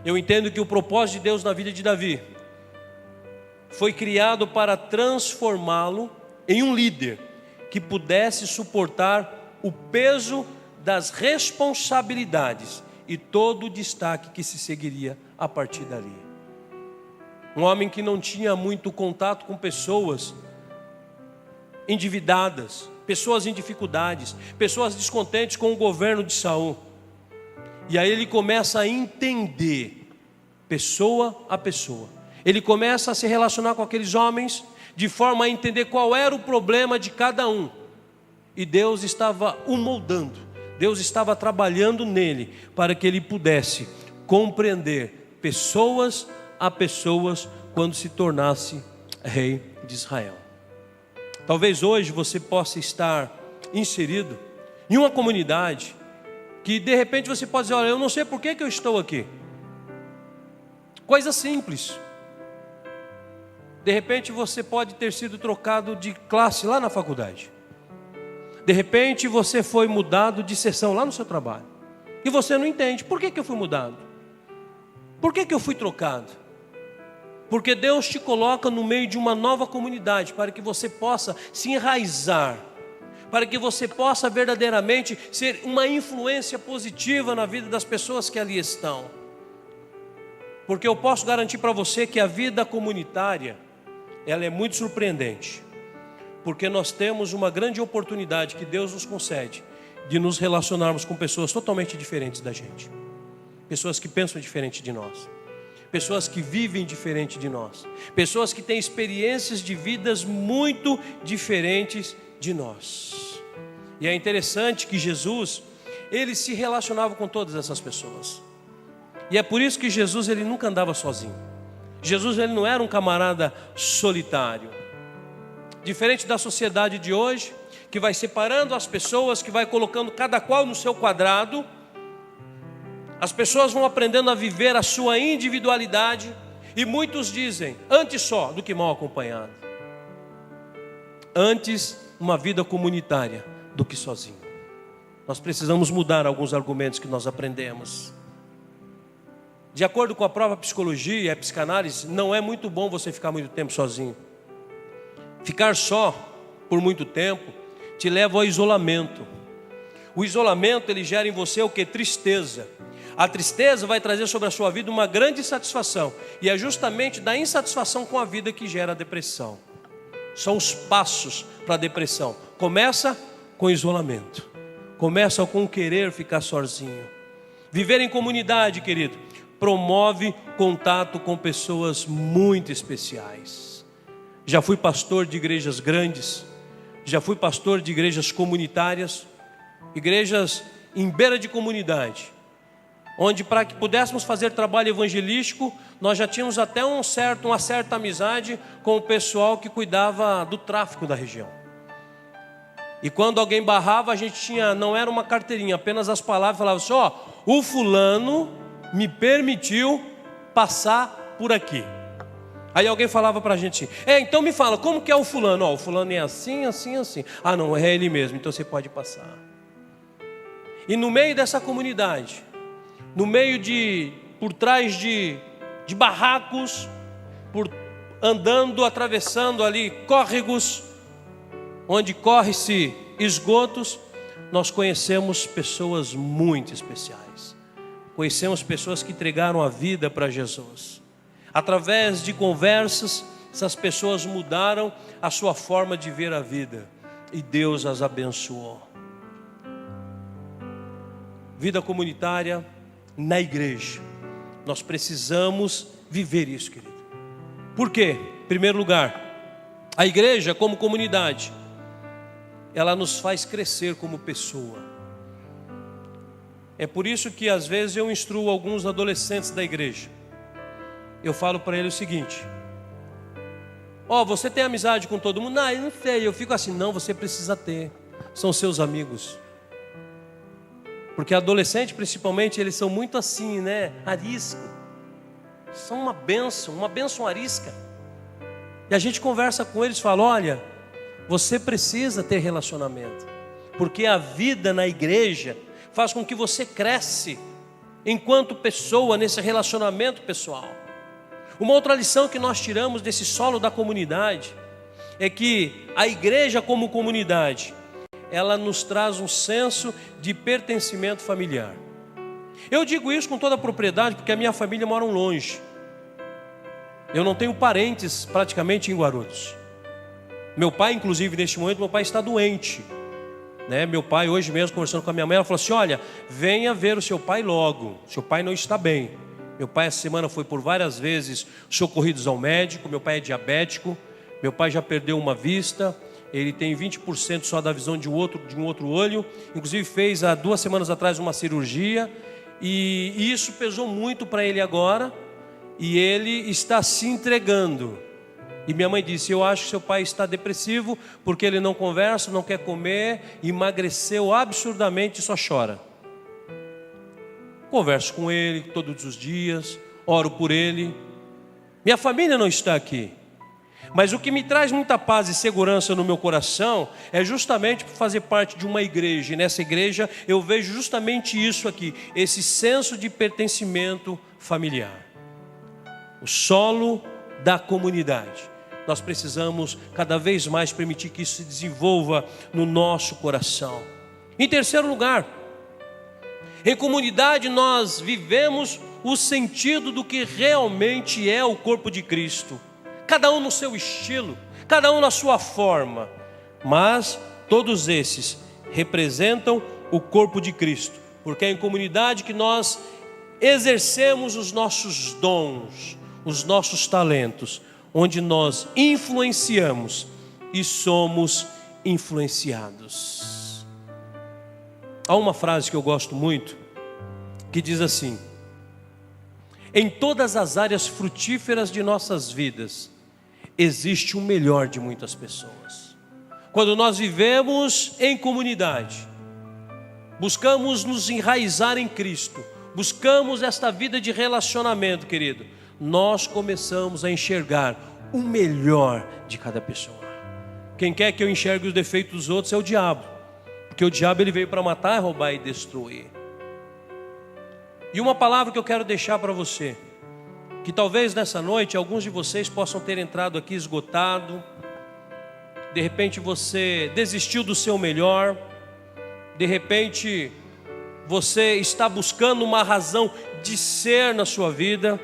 Eu entendo que o propósito de Deus na vida de Davi foi criado para transformá-lo em um líder que pudesse suportar o peso das responsabilidades e todo o destaque que se seguiria a partir dali. Um homem que não tinha muito contato com pessoas endividadas, pessoas em dificuldades, pessoas descontentes com o governo de Saul. E aí ele começa a entender, pessoa a pessoa. Ele começa a se relacionar com aqueles homens, de forma a entender qual era o problema de cada um. E Deus estava o moldando, Deus estava trabalhando nele, para que ele pudesse compreender pessoas a pessoas, quando se tornasse rei de Israel. Talvez hoje você possa estar inserido em uma comunidade, que de repente você pode dizer, olha, eu não sei por que eu estou aqui. Coisa simples. De repente você pode ter sido trocado de classe lá na faculdade. De repente você foi mudado de seção lá no seu trabalho. E você não entende, por que eu fui mudado? Por que eu fui trocado? Porque Deus te coloca no meio de uma nova comunidade, para que você possa se enraizar, para que você possa verdadeiramente ser uma influência positiva na vida das pessoas que ali estão. Porque eu posso garantir para você que a vida comunitária, ela é muito surpreendente, porque nós temos uma grande oportunidade que Deus nos concede, de nos relacionarmos com pessoas totalmente diferentes da gente, pessoas que pensam diferente de nós, pessoas que vivem diferente de nós, pessoas que têm experiências de vidas muito diferentes de nós. E é interessante que Jesus, ele se relacionava com todas essas pessoas. E é por isso que Jesus, ele nunca andava sozinho. Jesus, ele não era um camarada solitário. Diferente da sociedade de hoje, que vai separando as pessoas, que vai colocando cada qual no seu quadrado. As pessoas vão aprendendo a viver a sua individualidade. E muitos dizem, antes só do que mal acompanhado. Antes uma vida comunitária do que sozinho. Nós precisamos mudar alguns argumentos que nós aprendemos. De acordo com a própria psicologia e a psicanálise, não é muito bom você ficar muito tempo sozinho. Ficar só por muito tempo te leva ao isolamento. O isolamento, ele gera em você o que? Tristeza. A tristeza vai trazer sobre a sua vida uma grande insatisfação. E é justamente da insatisfação com a vida que gera a depressão. São os passos para a depressão. Começa com isolamento. Começa com querer ficar sozinho. Viver em comunidade, querido, promove contato com pessoas muito especiais. Já fui pastor de igrejas grandes, já fui pastor de igrejas comunitárias, igrejas em beira de comunidade, onde para que pudéssemos fazer trabalho evangelístico, nós já tínhamos até uma certa amizade com o pessoal que cuidava do tráfico da região. E quando alguém barrava, a gente tinha, não era uma carteirinha, apenas as palavras, falava assim, ó, o fulano me permitiu passar por aqui. Aí alguém falava pra gente assim, então me fala, como que é o fulano? Ó, o fulano é assim, assim, assim. Ah não, é ele mesmo, então você pode passar. E no meio dessa comunidade, no meio por trás de barracos, andando, atravessando ali córregos, onde corre-se esgotos, nós conhecemos pessoas muito especiais. Conhecemos pessoas que entregaram a vida para Jesus. Através de conversas, essas pessoas mudaram a sua forma de ver a vida. E Deus as abençoou. Vida comunitária na igreja. Nós precisamos viver isso, querido. Por quê? Em primeiro lugar, a igreja como comunidade, ela nos faz crescer como pessoa. É por isso que às vezes eu instruo alguns adolescentes da igreja. Eu falo para eles o seguinte, você tem amizade com todo mundo? Não, eu não sei, eu fico assim, não, você precisa ter, são seus amigos. Porque adolescente principalmente, eles são muito assim, né, arisco. São uma bênção arisca. E a gente conversa com eles e fala, olha, você precisa ter relacionamento. Porque a vida na igreja faz com que você cresce enquanto pessoa nesse relacionamento pessoal. Uma outra lição que nós tiramos desse solo da comunidade é que a igreja como comunidade, ela nos traz um senso de pertencimento familiar. Eu digo isso com toda a propriedade porque a minha família mora longe. Eu não tenho parentes praticamente em Guarulhos. Meu pai, inclusive, neste momento, meu pai está doente, né? Meu pai, hoje mesmo, conversando com a minha mãe, ela falou assim: olha, venha ver o seu pai logo, seu pai não está bem. Meu pai essa semana foi por várias vezes socorridos ao médico. Meu pai é diabético, meu pai já perdeu uma vista, ele tem 20% só da visão de um outro olho. Inclusive fez há 2 semanas atrás uma cirurgia, e isso pesou muito para ele agora, e ele está se entregando. E minha mãe disse: eu acho que seu pai está depressivo, porque ele não conversa, não quer comer, emagreceu absurdamente e só chora. Converso com ele todos os dias, oro por ele. Minha família não está aqui, mas o que me traz muita paz e segurança no meu coração é justamente por fazer parte de uma igreja. E nessa igreja eu vejo justamente isso aqui, esse senso de pertencimento familiar, o solo da comunidade. Nós precisamos cada vez mais permitir que isso se desenvolva no nosso coração. Em terceiro lugar, em comunidade nós vivemos o sentido do que realmente é o corpo de Cristo. Cada um no seu estilo, cada um na sua forma, mas todos esses representam o corpo de Cristo, porque é em comunidade que nós exercemos os nossos dons, os nossos talentos, onde nós influenciamos e somos influenciados. Há uma frase que eu gosto muito, que diz assim: em todas as áreas frutíferas de nossas vidas, existe o melhor de muitas pessoas. Quando nós vivemos em comunidade, buscamos nos enraizar em Cristo, buscamos esta vida de relacionamento, querido, nós começamos a enxergar o melhor de cada pessoa. Quem quer que eu enxergue os defeitos dos outros é o diabo, porque o diabo ele veio para matar, roubar e destruir. E uma palavra que eu quero deixar para você, que talvez nessa noite alguns de vocês possam ter entrado aqui esgotado, de repente você desistiu do seu melhor, de repente você está buscando uma razão de ser na sua vida.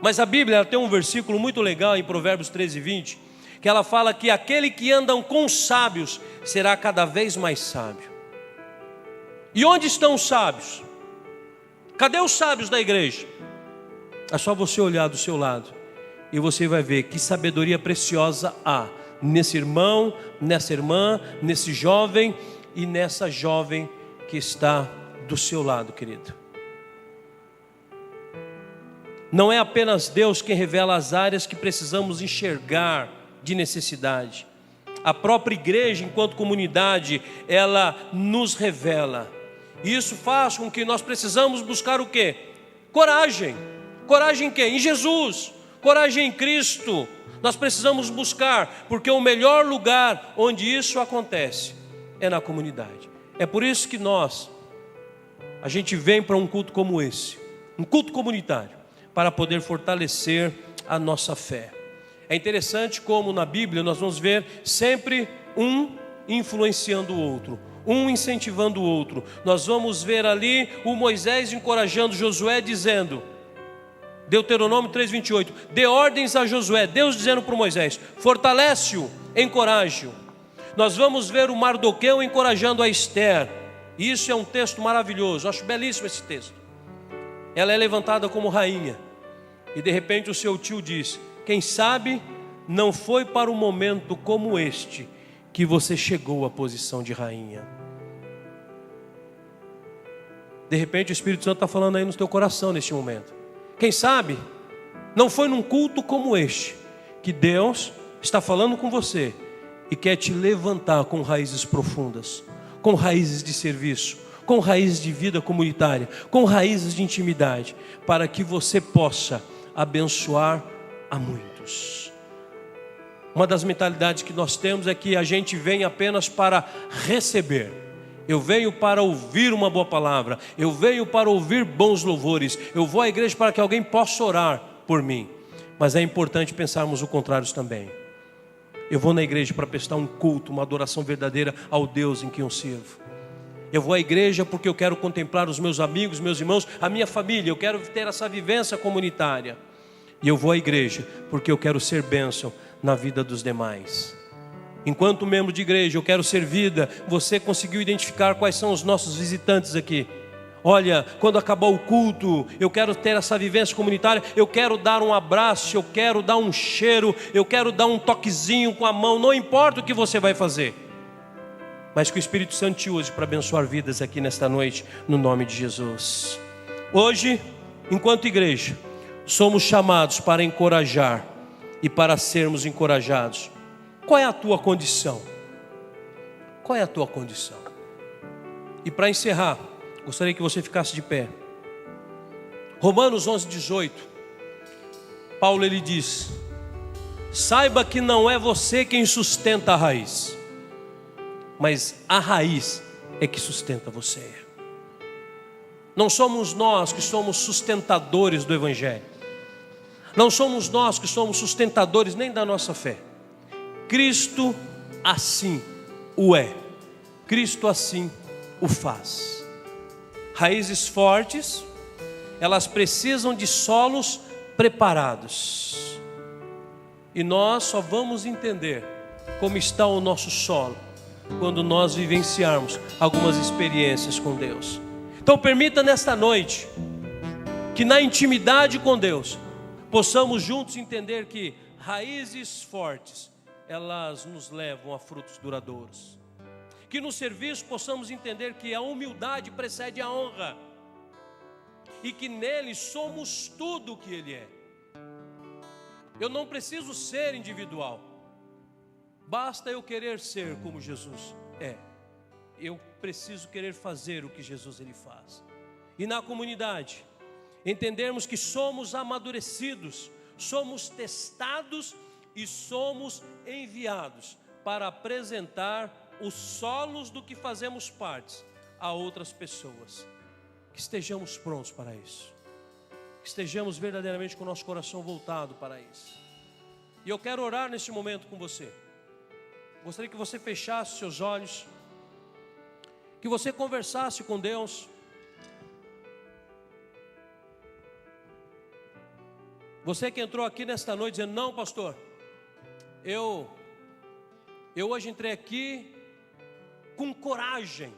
Mas a Bíblia ela tem um versículo muito legal em Provérbios 13:20, que ela fala que aquele que anda com sábios será cada vez mais sábio. E onde estão os sábios? Cadê os sábios da igreja? É só você olhar do seu lado e você vai ver que sabedoria preciosa há nesse irmão, nessa irmã, nesse jovem e nessa jovem que está do seu lado, querido. Não é apenas Deus quem revela as áreas que precisamos enxergar de necessidade. A própria igreja, enquanto comunidade, ela nos revela. E isso faz com que nós precisamos buscar o quê? Coragem. Coragem em quê? Em Jesus. Coragem em Cristo. Nós precisamos buscar, porque o melhor lugar onde isso acontece é na comunidade. É por isso que a gente vem para um culto como esse, um culto comunitário, para poder fortalecer a nossa fé. É interessante como na Bíblia nós vamos ver sempre um influenciando o outro, um incentivando o outro. Nós vamos ver ali o Moisés encorajando Josué, dizendo, Deuteronômio 3:28, dê ordens a Josué, Deus dizendo para o Moisés, fortalece-o, encoraje-o. Nós vamos ver o Mardoqueu encorajando a Esther. Isso é um texto maravilhoso, eu acho belíssimo esse texto. Ela é levantada como rainha, e de repente o seu tio diz, quem sabe não foi para um momento como este que você chegou à posição de rainha. De repente o Espírito Santo está falando aí no teu coração neste momento. Quem sabe não foi num culto como este que Deus está falando com você e quer te levantar com raízes profundas, com raízes de serviço, com raízes de vida comunitária, com raízes de intimidade, para que você possa abençoar a muitos. Uma das mentalidades que nós temos é que a gente vem apenas para receber. Eu venho para ouvir uma boa palavra, eu venho para ouvir bons louvores, eu vou à igreja para que alguém possa orar por mim. Mas é importante pensarmos o contrário também. Eu vou na igreja para prestar um culto, uma adoração verdadeira ao Deus em quem eu sirvo. Eu vou à igreja porque eu quero contemplar os meus amigos, meus irmãos, a minha família. Eu quero ter essa vivência comunitária. E eu vou à igreja porque eu quero ser bênção na vida dos demais. Enquanto membro de igreja, eu quero ser vida. Você conseguiu identificar quais são os nossos visitantes aqui? Olha, quando acabar o culto, eu quero ter essa vivência comunitária. Eu quero dar um abraço, eu quero dar um cheiro, eu quero dar um toquezinho com a mão. Não importa o que você vai fazer, mas que o Espírito Santo te use para abençoar vidas aqui nesta noite, no nome de Jesus. Hoje, enquanto igreja, somos chamados para encorajar e para sermos encorajados. Qual é a tua condição? Qual é a tua condição? E para encerrar, gostaria que você ficasse de pé. Romanos 11:18. Paulo ele diz: saiba que não é você quem sustenta a raiz, mas a raiz é que sustenta você. Não somos nós que somos sustentadores do Evangelho. Não somos nós que somos sustentadores nem da nossa fé. Cristo assim o é. Cristo assim o faz. Raízes fortes, elas precisam de solos preparados. E nós só vamos entender como está o nosso solo quando nós vivenciarmos algumas experiências com Deus. Então permita nesta noite que na intimidade com Deus possamos juntos entender que raízes fortes, elas nos levam a frutos duradouros. Que no serviço possamos entender que a humildade precede a honra e que nele somos tudo o que ele é. Eu não preciso ser individual, basta eu querer ser como Jesus é. Eu preciso querer fazer o que Jesus ele faz. E na comunidade, entendermos que somos amadurecidos, somos testados e somos enviados para apresentar os solos do que fazemos parte a outras pessoas. Que estejamos prontos para isso, que estejamos verdadeiramente com o nosso coração voltado para isso. E eu quero orar neste momento com você. Gostaria que você fechasse seus olhos, que você conversasse com Deus. Você que entrou aqui nesta noite dizendo: não, pastor, eu hoje entrei aqui com coragem,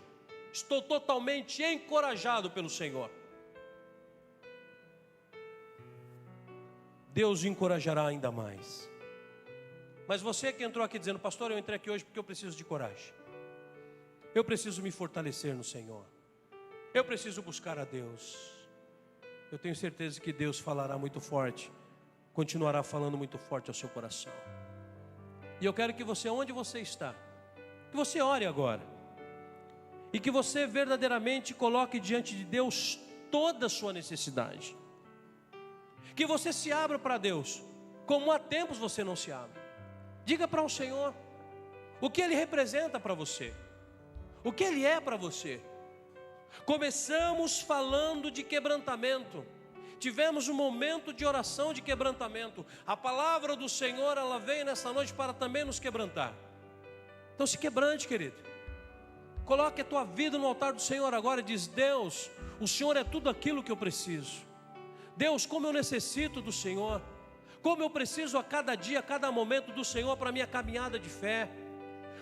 estou totalmente encorajado pelo Senhor. Deus o encorajará ainda mais. Mas você que entrou aqui dizendo: pastor, eu entrei aqui hoje porque eu preciso de coragem, eu preciso me fortalecer no Senhor, eu preciso buscar a Deus. Eu tenho certeza que Deus falará muito forte, continuará falando muito forte ao seu coração. E eu quero que você, onde você está, que você ore agora, e que você verdadeiramente coloque diante de Deus toda a sua necessidade. Que você se abra para Deus, como há tempos você não se abre. Diga para o Senhor o que Ele representa para você, o que Ele é para você. Começamos falando de quebrantamento, tivemos um momento de oração de quebrantamento. A palavra do Senhor, ela veio nessa noite para também nos quebrantar. Então se quebrante, querido. Coloque a tua vida no altar do Senhor agora e diz: Deus, o Senhor é tudo aquilo que eu preciso. Deus, como eu necessito do Senhor, como eu preciso a cada dia, a cada momento do Senhor para a minha caminhada de fé.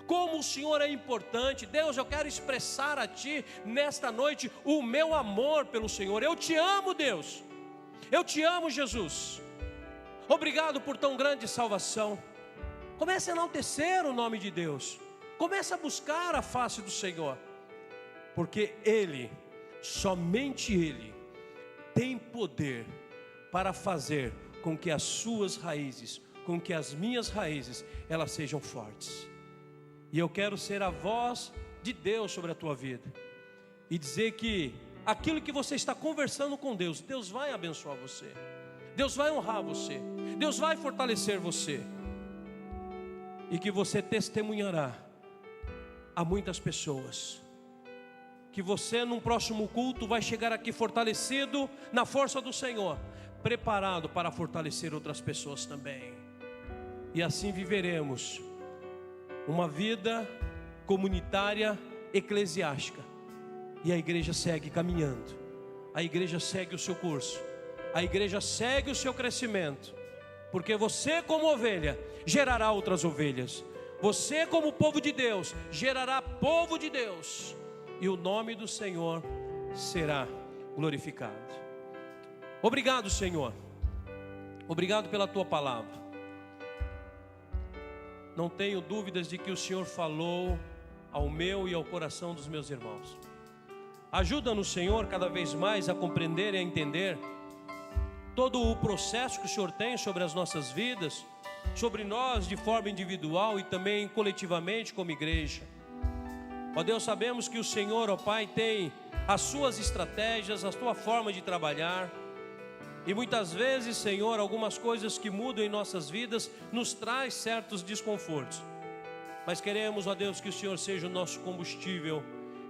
Como o Senhor é importante. Deus, eu quero expressar a Ti nesta noite o meu amor pelo Senhor. Eu te amo, Deus. Eu te amo, Jesus. Obrigado por tão grande salvação. Comece a enaltecer o nome de Deus. Comece a buscar a face do Senhor. Porque Ele, somente Ele, tem poder para fazer com que as suas raízes, com que as minhas raízes, elas sejam fortes. E eu quero ser a voz de Deus sobre a tua vida e dizer que aquilo que você está conversando com Deus, Deus vai abençoar você, Deus vai honrar você, Deus vai fortalecer você, e que você testemunhará a muitas pessoas, que você num próximo culto vai chegar aqui fortalecido na força do Senhor, preparado para fortalecer outras pessoas também. E assim viveremos uma vida comunitária, eclesiástica. E a igreja segue caminhando, a igreja segue o seu curso, a igreja segue o seu crescimento, porque você, como ovelha, gerará outras ovelhas. Você, como povo de Deus, gerará povo de Deus, e o nome do Senhor será glorificado. Obrigado, Senhor. Obrigado pela tua palavra. Não tenho dúvidas de que o Senhor falou ao meu e ao coração dos meus irmãos. Ajuda-nos, Senhor, cada vez mais a compreender e a entender todo o processo que o Senhor tem sobre as nossas vidas, sobre nós de forma individual e também coletivamente como igreja. Ó Deus, sabemos que o Senhor, ó Pai, tem as suas estratégias, a sua forma de trabalhar. E muitas vezes, Senhor, algumas coisas que mudam em nossas vidas nos traz certos desconfortos. Mas queremos, ó Deus, que o Senhor seja o nosso combustível.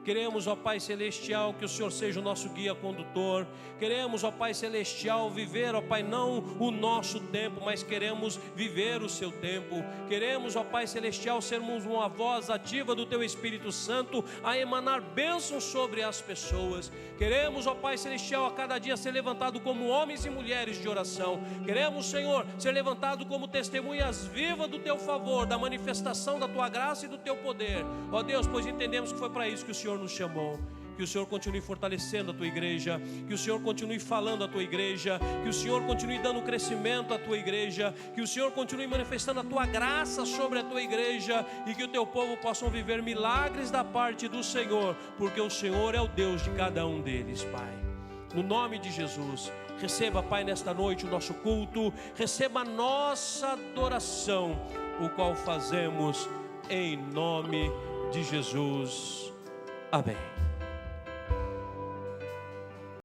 Queremos, ó Pai Celestial, que o Senhor seja o nosso guia condutor. Queremos, ó Pai Celestial, viver, ó Pai, não o nosso tempo, mas queremos viver o seu tempo. Queremos, ó Pai Celestial, sermos uma voz ativa do Teu Espírito Santo a emanar bênçãos sobre as pessoas. Queremos, ó Pai Celestial, a cada dia ser levantado como homens e mulheres de oração. Queremos, Senhor, ser levantado como testemunhas vivas do Teu favor, da manifestação da Tua graça e do Teu poder. Ó Deus, pois entendemos que foi para isso que o Senhor nos chamou. Que o Senhor continue fortalecendo a tua igreja, que o Senhor continue falando a tua igreja, que o Senhor continue dando crescimento à tua igreja, que o Senhor continue manifestando a tua graça sobre a tua igreja, e que o teu povo possam viver milagres da parte do Senhor, porque o Senhor é o Deus de cada um deles, Pai. No nome de Jesus, receba, Pai, nesta noite o nosso culto, receba a nossa adoração, o qual fazemos em nome de Jesus. Amém.